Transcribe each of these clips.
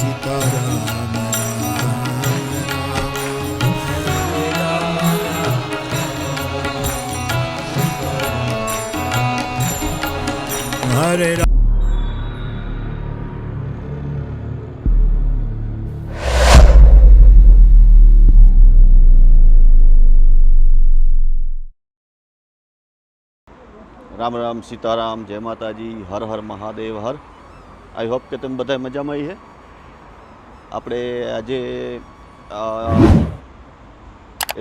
સીતારામ હરે રામ. રામ રામ સીતારામ જય માતાજી હર હર મહાદેવ હર. I hope કે તમે બધા મજામાં છે. આપણે આજે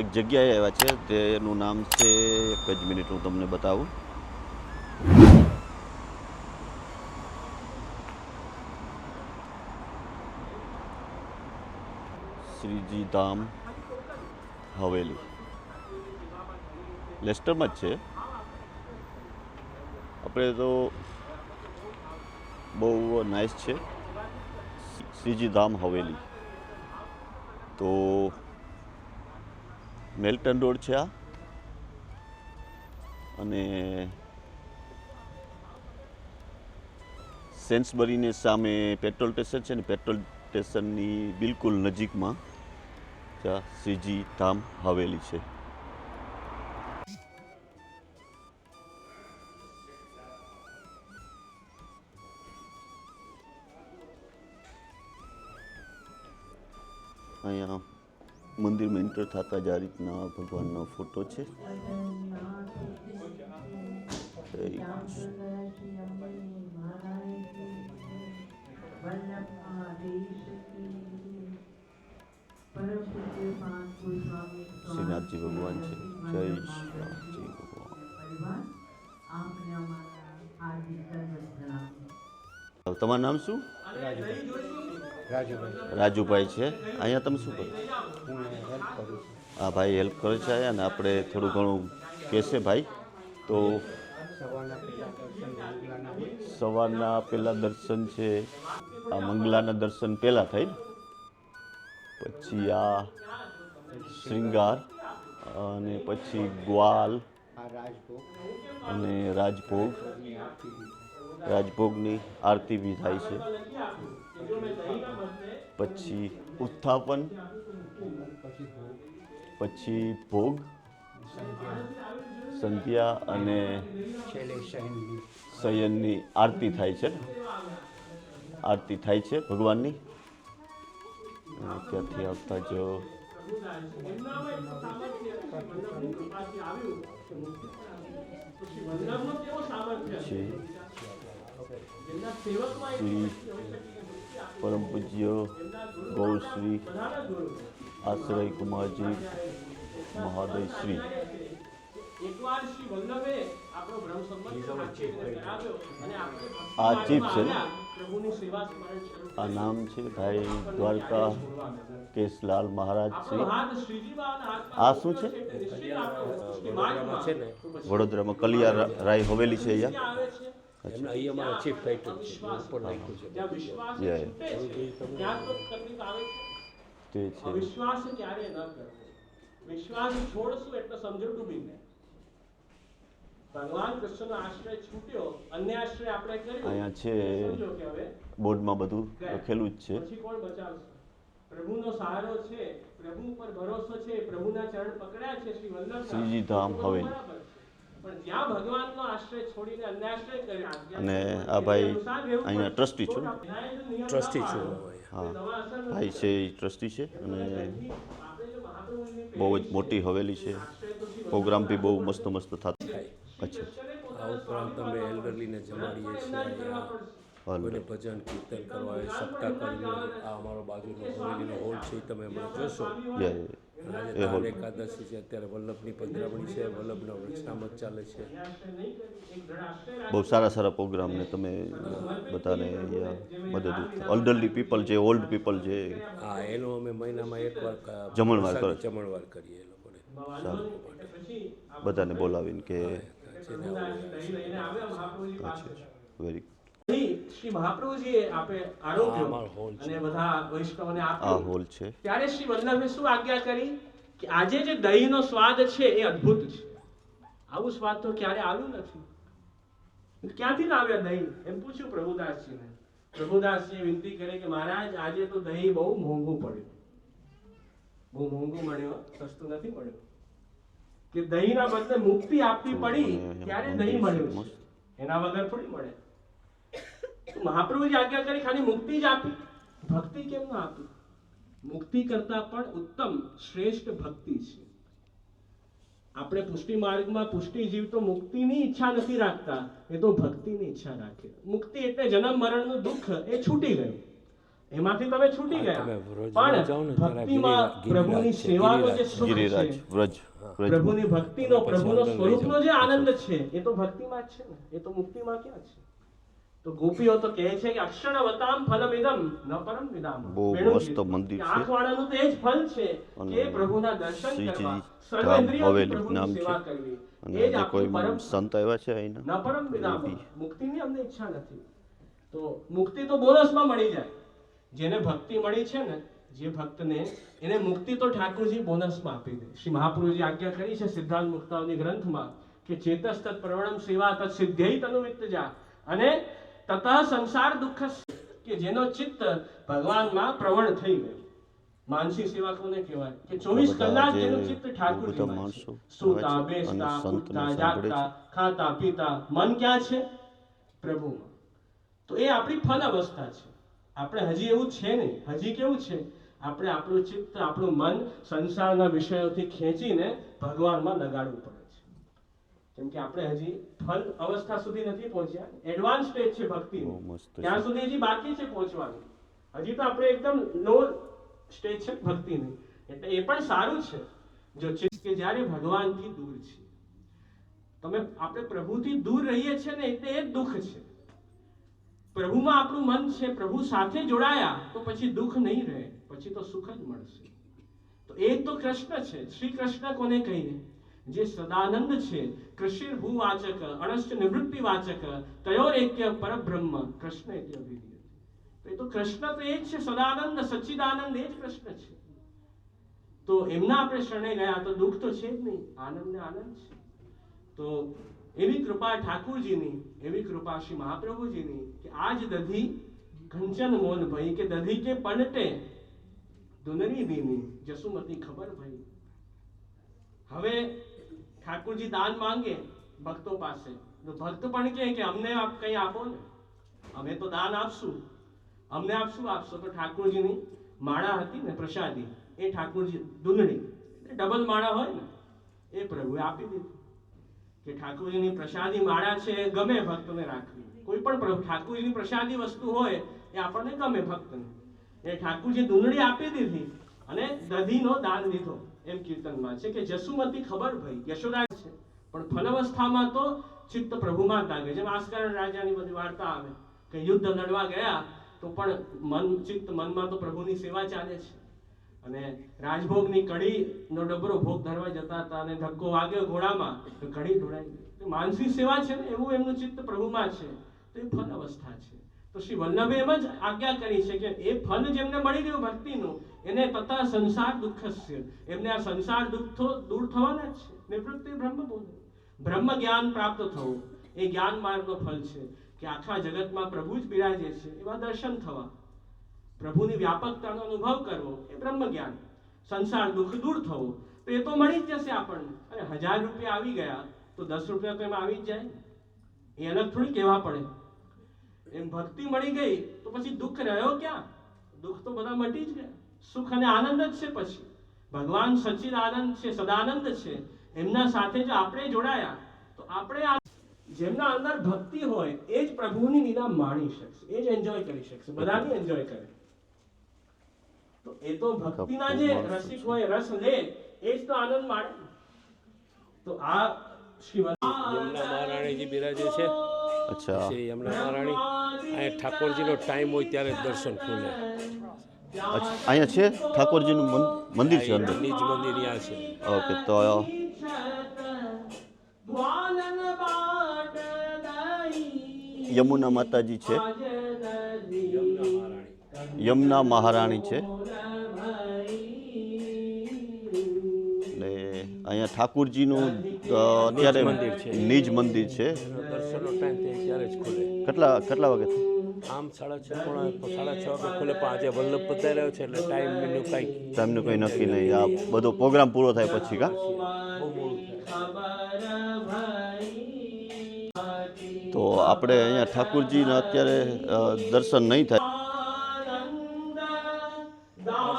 એક જગ્યાએ આવ્યા છે જેનું નામ છે, એક જ મિનિટ હું તમને બતાવું. શ્રીજી ધામ હવેલી લેસ્ટરમાં જ છે. આપણે તો બહુ નાઇસ છે શ્રીજી ધામ હવેલી. તો મેલ્ટન રોડ છે આ, અને સેન્સબરીની સામે પેટ્રોલ સ્ટેશન છે ને, પેટ્રોલ સ્ટેશનની બિલકુલ નજીકમાં શ્રીજી ધામ હવેલી છે. અહીંયા મંદિરમાં એન્ટર થતા જ આ રીતના ભગવાનનો ફોટો છે. શ્રીનાથજી ભગવાન છે. જય શ્રીનાથજી ભગવાન. તમારું નામ શું? રાજુભાઈ છે. અહીંયા તમે શું કરો? હા ભાઈ હેલ્પ કરે છે અહીંયા, ને આપણે થોડું ઘણું કહેશે ભાઈ. તો સવારના પહેલાં દર્શન છે, આ મંગલાના દર્શન પહેલાં થાય, પછી આ શ્રૃંગાર, અને પછી ગ્વાલ અને રાજભોગ. રાજભોગની આરતી બી થાય છે. પછી ઉત્થાપન, પછી ભોગ, સંધ્યા અને શયનની આરતી થાય છે. આરતી થાય છે ભગવાનની. ત્યાંથી આવતા જો શ્રી પરમ પૂજ્ય ગૌશ્રી આશ્રય કુમારજી મહાદય શ્રી. આ ચીફ છે, આ નામ છે ભાઈ દ્વારકા કેશલાલ મહારાજ શ્રી. આ શું છે? વડોદરામાં કલિયા રાય હવેલી છે અહીંયા. અહીંયા છે બોર્ડમાં બધું લખેલું જ છે. પ્રભુનો સહારો છે, પ્રભુ પર ભરોસો છે, પ્રભુના ચરણ પકડ્યા છે શ્રી વલ્લભ શ્રીજી ધામ હવેલી. પણ જ્યાં ભગવાનનો આશ્રય છોડીને અન્ય આશ્રય કર્યા. અને આ ભાઈ અહીંયા ટ્રસ્ટી છું. હા ભાઈ છે એ ટ્રસ્ટી છે, અને બહુ જ મોટી હવેલી છે. પ્રોગ્રામ બી બહુ મસ્ત મસ્ત થતા. અચ્છા, આ ઉપરાંત અમે એલ્ડરલીને જમાડીએ છીએ. કોઈને ભજન કીર્તન કરવા આવે, સપ્તાહ કરવી. આ અમારો બાજુનો હવેલીનો હોલ છે, તમે હમણાં જોશો. આજે દાન એકાદશી છે, અત્યારે વલ્લભની પધરામણી છે, વલ્લભનો વૃક્ષનામત ચાલે છે. બહુ સારા સારા પ્રોગ્રામને તમે બધાને મદદરૂપ. એલ્ડરલી પીપલ જે, ઓલ્ડ પીપલ જે, હા, એનો અમે મહિનામાં એકવાર જમણવાર કરીએ એ લોકોને. સારું, બધાને બોલાવીને કે વેરી શ્રી મહાપ્રભુજીએ આપે આરોગ્ય અને બધા વૈષ્ણવને આપ્યું. હોલ છે. ત્યારે શ્રી વલ્લભે શું આજ્ઞા કરી કે આજે જે દહીંનો સ્વાદ છે એ અદ્ભુત છે. આવું સ્વાદ તો ક્યારે આવ્યું નથી. ક્યાંથી લાવ્યા દહીં એમ પૂછ્યું પ્રભુદાસજીને. પ્રભુદાસજી વિનંતી કરે કે મહારાજ આજે તો દહીં બહુ મોંઘું પડ્યું, બહુ મોંઘું મળ્યું, સસ્તું નથી મળ્યું, કે દહીંના બદલે મુક્તિ આપવી પડી ત્યારે દહીં મળ્યું છે, એના વગર થોડી મળે. મહાપ્રભુજી આજ્ઞા કરી ખાલી મુક્તિ જ આપી, ભક્તિ કેમ ના આપી? મુક્તિ કરતા પણ ઉત્તમ શ્રેષ્ઠ ભક્તિ છે. આપણે પુષ્ટિ માર્ગમાં પુષ્ટિ જીવ તો મુક્તિની ઈચ્છા નથી રાખતા, એ તો ભક્તિની ઈચ્છા રાખે. મુક્તિ એટલે જન્મ મરણનું દુઃખ એ છૂટી ગયું, એમાંથી તમે છૂટી ગયા. પણ ભક્તિમાં પ્રભુની સેવાનો જે સુખ છે, પ્રભુની ભક્તિનો, પ્રભુનો સ્વરૂપનો જે આનંદ છે, એ તો ભક્તિમાં જ છે ને, એ તો મુક્તિમાં ક્યાં છે? તો ગોપીઓ તો કહે છે કે અક્ષણવતામ ફલમિદમ ન પરમ વિદામ. બહુ મસ્ત મંદિર છે. આંખવાળાનું તો એ જ ફલ છે કે પ્રભુના દર્શન કરવા, સર્વેન્દ્રિયોથી પ્રભુની સેવા કરવી. એ જ આપણું પરમ સંત આવ્યા છે અહીંના. ન પરમ વિદામ. મુક્તિની અમને ઈચ્છા નથી. તો મુક્તિ તો બોનસમાં મળી જાય. જેને ભક્તિ મળી છે ને, જે ભક્તને, એને મુક્તિ તો ઠાકોરજી બોનસમાં આપી દે. શ્રી મહાપ્રભુજી આજ્ઞા કરી છે સિદ્ધાંત મુક્તાવલી ગ્રંથમાં કે ચેતસ તત્ પ્રવણમ સેવા તત્ સિદ્ધ્યૈ તનુવિત્તજા, અને તતઃ સંસાર દુઃખ, કે જેનો ચિત્ત ભગવાનમાં પ્રવણ થઈ ગયું. માનસી સેવા કોને કહેવાય? કે 24 કલાક જેનું ચિત્ત ઠાકોરજીમાં છે. સૂતા, બેસતા, ઉઠતા, જાગતા, ખાતા, પીતા, મન ક્યાં છે? પ્રભુમાં. તો એ આપણી ફલ અવસ્થા છે. આપણે હજી એવું છે નહીં. હજી કેવું છે? આપણે આપણું ચિત્ત, આપણું મન સંસારના વિષયોથી ખેંચીને ભગવાનમાં લગાડવું પડે છે. કેમ કે આપણે હજી ફલ અવસ્થા સુધી નથી પહોંચ્યા. એડવાન્સ સ્ટેજ છે ભક્તિની, ત્યાં સુધી હજી બાકી છે પહોંચવાનું. હજી તો આપણે એકદમ લો સ્ટેજ છે ભક્તિની. એટલે એ પણ સારું છે જો ચિત્ત કે જ્યારે ભગવાનથી દૂર છે. આપણે પ્રભુથી દૂર રહીએ છીએ ને, એટલે એ જ દુઃખ છે. પ્રભુમાં આપણું મન છે, પ્રભુ સાથે જોડાયા તો પછી દુઃખ નહીં રહે, પછી તો સુખ જ મળશે. તો એ તો કૃષ્ણ છે. શ્રી કૃષ્ણ કોને કહીએ? જે સદાનંદ છે, કૃષિર ભૂવાચક, અણષ્ટ નિવૃત્તિ વાચક, તયોરેક્ય પરબ્રહ્મ કૃષ્ણ એટલે અભિધીયતે. તો એ તો કૃષ્ણ તો એ જ છે, સદાનંદ, સચ્ચિદાનંદ, એ જ કૃષ્ણ છે. તો એમના આપણે શરણે ગયા તો દુઃખ તો છે જ નહીં, આનંદ ને આનંદ છે. તો એવી કૃપા ઠાકુરજીની, એવી કૃપા શ્રી મહાપ્રભુજીની કે આજ દધી કંચન મોન ભઈ, કે દધી કે પલટે દુનરી દીની, જસુમતી ખબર ભઈ. હવે ઠાકુરજી દાન માંગે ભક્તો પાસે, તો ભક્ત પણ કહે કે અમને કંઈ આપો ને, અમે તો દાન આપશું, અમને આપશો. તો ઠાકુરજીની માળા હતી ને પ્રસાદી, એ ઠાકુરજી દુંદડી ડબલ માળા હોય ને, એ પ્રભુએ આપી દીધી. કે ઠાકોરજીની પ્રસાદી માળા છે, એ ગમે ભક્તને રાખવી. કોઈ પણ ઠાકોરજીની પ્રસાદી વસ્તુ હોય એ આપણને ગમે ભક્તને. એ ઠાકોરજી દુંદડી આપી દીધી અને દધીનો દાન દીધો. એમ કીર્તનમાં છે કે જસુમતી ખબર ભઈ, યશોદા છે, પણ ફલઅવસ્થામાં તો ચિત્ત પ્રભુમાં જ લાગે. જેમ આસ્કરણ રાજાની બધી વાર્તા આવે કે યુદ્ધ લડવા ગયા તો પણ ચિત્ત મનમાં તો પ્રભુની સેવા ચાલે છે. અને રાજભોગની કઢીનો ડબરો ભોગ ધરવા જતા હતા અને ધક્કો વાગ્યો ઘોડામાં તો કઢી ઢોળાઈ ગઈ. માનસી સેવા છે ને, એવું એમનું ચિત્ત પ્રભુમાં છે. તો એ ફલ અવસ્થા છે. તો શ્રી વલ્લભે એમ જ આજ્ઞા કરી છે કે એ ફલ જેમને મળી ગયું ભક્તિનું, એને તથા સંસાર દુઃખસ્ય, એમને આ સંસાર દુઃખ દૂર થવાના જ છે. નિવૃત્તિ બ્રહ્મબોધ, બ્રહ્મ જ્ઞાન પ્રાપ્ત થવું એ જ્ઞાન માર્ગનો ફલ છે. કે આખા જગતમાં પ્રભુ જ બિરાજે છે એવા દર્શન થવા, પ્રભુની વ્યાપકતાનો અનુભવ કરવો એ બ્રહ્મ જ્ઞાન. સંસાર દુઃખ દૂર થવું તો એ તો મળી જ જશે આપણને. અને 1000 રૂપિયા આવી ગયા તો 10 રૂપિયા તો એમાં આવી જ જાય, એ અલગ થોડી કહેવા પડે. એમ ભક્તિ મળી ગઈ તો પછી દુઃખ રહ્યો ક્યાં? દુઃખ તો બધા મટી જ ગયા. સુખ અને આનંદ જ છે. પછી ભગવાન સચ્ચિદ આનંદ છે, સદાનંદ છે. એમના સાથે જો આપણે જોડાયા તો આપણે જેમના અંદર ભક્તિ હોય એ જ પ્રભુની લીલા માણી શકશે, એ જ એન્જોય કરી શકશે, બધાની એન્જોય કરે. તો એ તો ભક્તિના જે રસિક હોય, રસ લે, એ જ તો આનંદ માણે. તો આ શ્રી યમુના મહારાણીજી બિરાજે છે. અચ્છા, શ્રી યમુના મહારાણી અહીંયા ઠાકોરજીનો ટાઈમ હોય ત્યારે દર્શન ખુલે. અહીંયા છે ઠાકોરજીનું મંદિર છે અંદર, નિજ મંદિર અહીંયા છે. ઓકે. તો યમુના માતાજી છે, યમુના મહારાણી છે. એટલે અહીંયા ઠાકોરજીનું અત્યારે નિજ મંદિર છે. દર્શનનો ટાઈમ ત્યારે જ ખુલે. કેટલા વાગે? આમ 6:30 વાગે ખુલે, પણ આજે વલ્લભ પધાર્યો છે એટલે ટાઈમનું કાંઈ ટાઈમનું કંઈ નક્કી નહીં. આ બધો પ્રોગ્રામ પૂરો થાય પછી કા બહુ મોડું થાય. તો આપણે અહીંયા ઠાકુરજીના અત્યારે દર્શન નહીં થાય.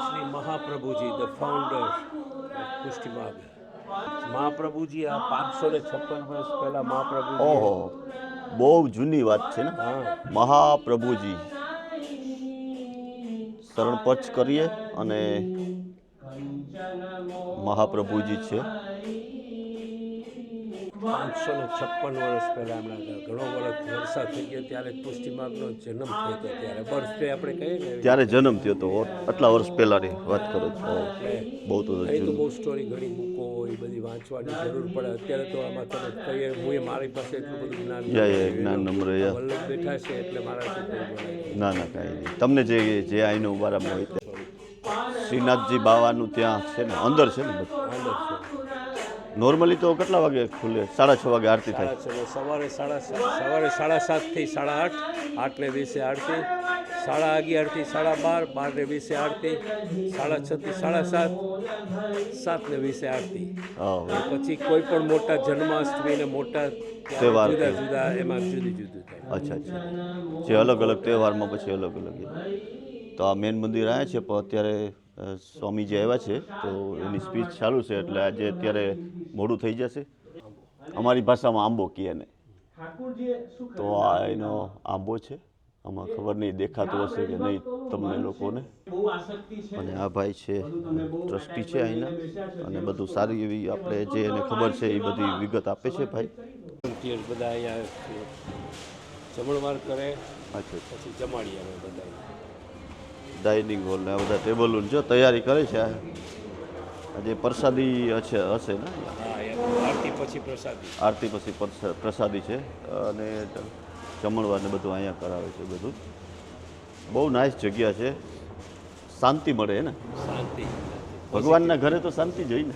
શ્રી મહાપ્રભુજી ધ ફાઉન્ડર પુષ્ટિ માર્ગ. મહાપ્રભુજી આ 556 વર્ષ પહેલા મહાપ્રભુજી. ઓહો, બહુ જૂની વાત છે ને. હા, મહાપ્રભુજી શરણ પચ કરીએ અને મહાપ્રભુજી છે. 556 વર્ષ પહેલા હમણાં ઘણો વરસાદ થઈ ગયો ત્યારે પુષ્ટિ માર્ગનો જન્મ થયો હતો. ત્યારે બર્થડે આપણે કહીએ ને, ત્યારે જન્મ થયો હતો. આટલા વર્ષ પહેલાની વાત કરો છો. બહુ તો એ તો બહુ સ્ટોરી ઘણી બુકો એ બધી વાંચવાની જરૂર પડે. અત્યારે તો આમાં તમે કહીએ, મારી પાસે એટલું બધું જ્ઞાન જ્ઞાન નમ્ર વલ્લભ બેઠા છે એટલે મારાથી કંઈ બોલાય. ના ના કાંઈ નહીં. તમને જે આઈનો બારામાં હોય તે શ્રીનાથજી બાવાનું ત્યાં છે ને, અંદર છે ને બધું. અંદર છે. નોર્મલી તો કેટલા વાગે ખુલે? 6:30 વાગે આરતી થાય. સવારે 7:30 થી 8:30, 8:20 આરતી, 11:30 થી 12:30, 12:20 આરતી, 6:30 થી 7:30, 7:20 આરતી. પછી કોઈ પણ મોટા જન્માષ્ટમી ને મોટા તહેવાર જુદા જુદા એમાં જુદું થાય. અચ્છા. જે અલગ અલગ તહેવારમાં પછી અલગ અલગ. તો આ મેન મંદિર આવ્યા છે, પણ અત્યારે સ્વામીજી આવ્યા છે તો એની સ્પીચ ચાલુ છે એટલે આજે અત્યારે મોડું થઈ જશે. અમારી ભાષામાં આંબો કહે ને, તો આ એનો આંબો છે. આમાં ખબર નહીં દેખાતું હશે કે નહીં તમને લોકોને. અને આ ભાઈ છે ટ્રસ્ટી છે અહીંના, અને બધું સારી એવી આપણે જે એને ખબર છે એ બધી વિગત આપે છે ભાઈ. બધા અહીંયા જમણવાર કરે. અચ્છા. પછી જમાડીએ અમે બધા. ડાઇનિંગ હોલ ને આ બધા ટેબલો જો તૈયારી કરે છે. આજે પ્રસાદી હશે ને? આરતી પછી પ્રસાદી. આરતી પછી પ્રસાદી છે અને જમણવાર ને બધું અહીંયા કરાવે છે. બધું બહુ નાઇસ જગ્યા છે. શાંતિ મળે ને. શાંતિ. ભગવાનના ઘરે તો શાંતિ જોઈ ને.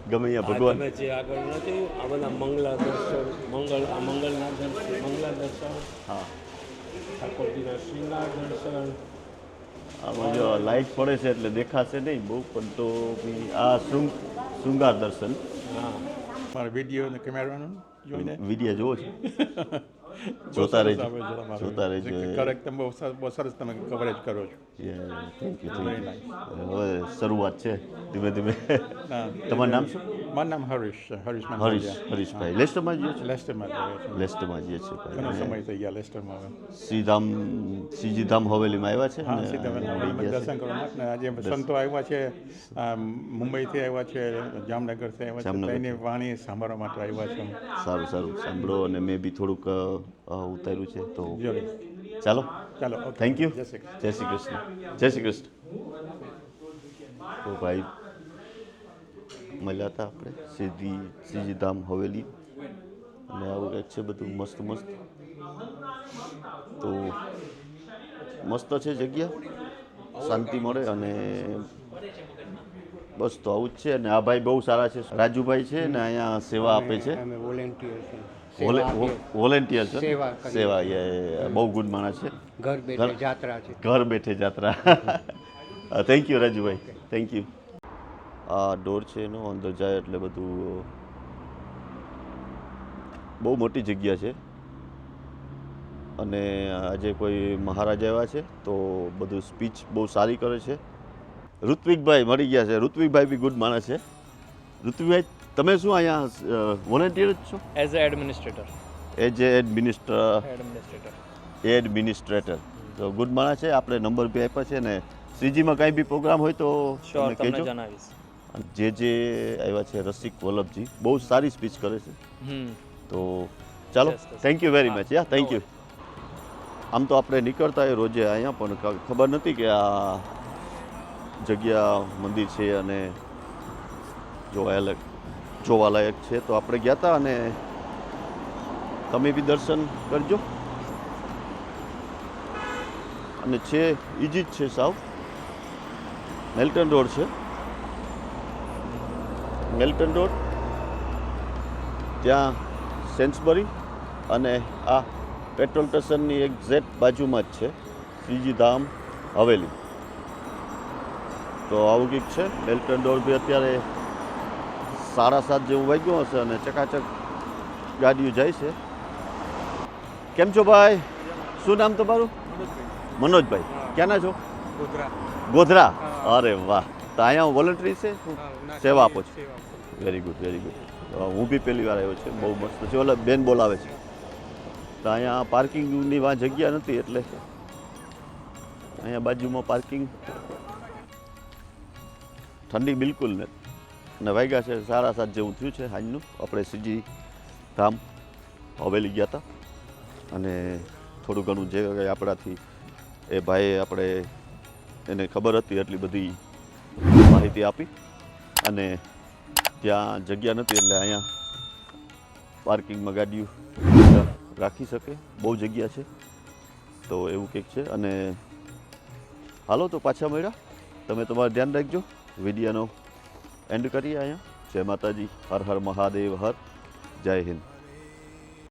ગમે અહીંયા ભગવાન. તમે જે આગળ નથી આ બધા મંગલા દર્શન, મંગળના દર્શન, હા, ઠાકોરજીના શ્રીના દર્શન. આમાં જો લાઇટ પડે છે એટલે દેખાશે નહીં બહુ, પણ તો આ શૃંગાર દર્શન. હા, મારો વિડીયો અને કેમેરાનું જોઈને વિડીયો જોવો છો? જોતા રહેજો. કરેક્ટ. તમે બહુ સરસ તમે કવરેજ કરો છો. Thank you. હવે શરૂઆત છે ધીમે ધીમે. તમારું નામ શું? મારું નામ હરીશ. હરીશભાઈ લેસ્ટરમાં જઈએ છે. લેસ્ટરમાં જઈએ છે. ઘણો સમય થઈ ગયા લેસ્ટરમાં. શ્રીજીધામ હવેલીમાં આવ્યા છે. હા, દર્શન કરવા માટે. આજે સંતો આવ્યા છે, મુંબઈથી આવ્યા છે, જામનગરથી આવ્યા છે. એની વાણી સાંભળવા માટે આવ્યા છે. સારું સાંભળો. અને મેં બી થોડુંક ઉતાર્યું છે તો ચાલો. Thank you. જય શ્રી કૃષ્ણ. તો ભાઈ મળ્યા હતા આપણે શ્રીજીધામ હવેલી, અને આવું કંઈક છે બધું મસ્ત. તો મસ્ત છે જગ્યા, શાંતિ મળે અને બસ. તો આવું જ છે. અને આ ભાઈ બહુ સારા છે, રાજુભાઈ છે ને, અહીંયા સેવા આપે છે. વોલેન્ટિયર છે. સેવા બહુ ગુડ માણસ છે. ઘર બેઠે જાત્રા. Thank you Rajubhai, thank you. આ ડોર છે એનો, અંદર જાય એટલે બધું બહુ મોટી જગ્યા છે. અને આજે કોઈ મહારાજ આવ્યા છે તો બધું સ્પીચ બહુ સારી કરે છે. ઋત્વિકભાઈ મળી ગયા છે. ઋત્વિકભાઈ બી ગુડ માણસ છે. ઋત્વિકભાઈ, તમે શું અહીંયા વોલેન્ટિયર જ છો? As a administrator. એડમિનિસ્ટ્રેટર. તો ગુડ માણસ છે. આપણે નંબર બી આપ્યા છે ને શ્રીજીમાં કાંઈ બી પ્રોગ્રામ હોય તો તમને કહેજો. જે આવ્યા છે રસિક વલ્લભજી, બહુ સારી સ્પીચ કરે છે. તો ચાલો, thank you very much. Thank you. આમ તો આપણે નીકળતા હોય રોજે અહીંયા, પણ ખબર નથી કે આ જગ્યા મંદિર છે અને જોવાલાયક છે. તો આપણે ગયા હતા અને તમે બી દર્શન કરજો. અને છે ઇઝી જ છે સાવ. મેલ્ટન રોડ છે. મેલ્ટન રોડ ત્યાં સેન્સબરી અને આ પેટ્રોલ સ્ટેશનની એક્ઝેક્ટ બાજુમાં જ છે શ્રીજી ધામ હવેલી. તો આવું કંઈક છે. બેલ્ટન ડોર બી અત્યારે 7:30 જેવું વાગ્યું હશે અને ચકાચક ગાડીઓ જાય છે. કેમ છો ભાઈ? શું નામ તમારું? મનોજભાઈ. ક્યાંના છો? ગોધરા. અરે વાહ. તો અહીંયા વોલન્ટરી છે, સેવા આપો છો? Very good, very good. હું બી પહેલી વાર આવ્યો છું. બહુ મસ્ત છે. ઓલા બેન બોલાવે છે. તો અહીંયા પાર્કિંગની વાં જગ્યા નથી એટલે અહીંયા બાજુમાં પાર્કિંગ. ઠંડી બિલકુલ નથી. અને વાગ્યા છે 7:30 જેવું થયું છે સાંજનું. આપણે શ્રીજી ધામ હવેલી ગયા હતા અને થોડું ઘણું જે કંઈ આપણાથી એ ભાઈએ આપણે એને ખબર હતી એટલી બધી માહિતી આપી. અને ત્યાં જગ્યા નથી એટલે અહીંયા પાર્કિંગમાં ગાડીઓ રાખી શકે. બહુ જગ્યા છે. તો એવું કંઈક છે. અને હાલો તો પાછા મળ્યા. તમે તમારું ધ્યાન રાખજો. વિડીયોનો એન્ડ કરીએ અહીંયા. જય માતાજી. હર હર મહાદેવ. હર. જય હિન્દ.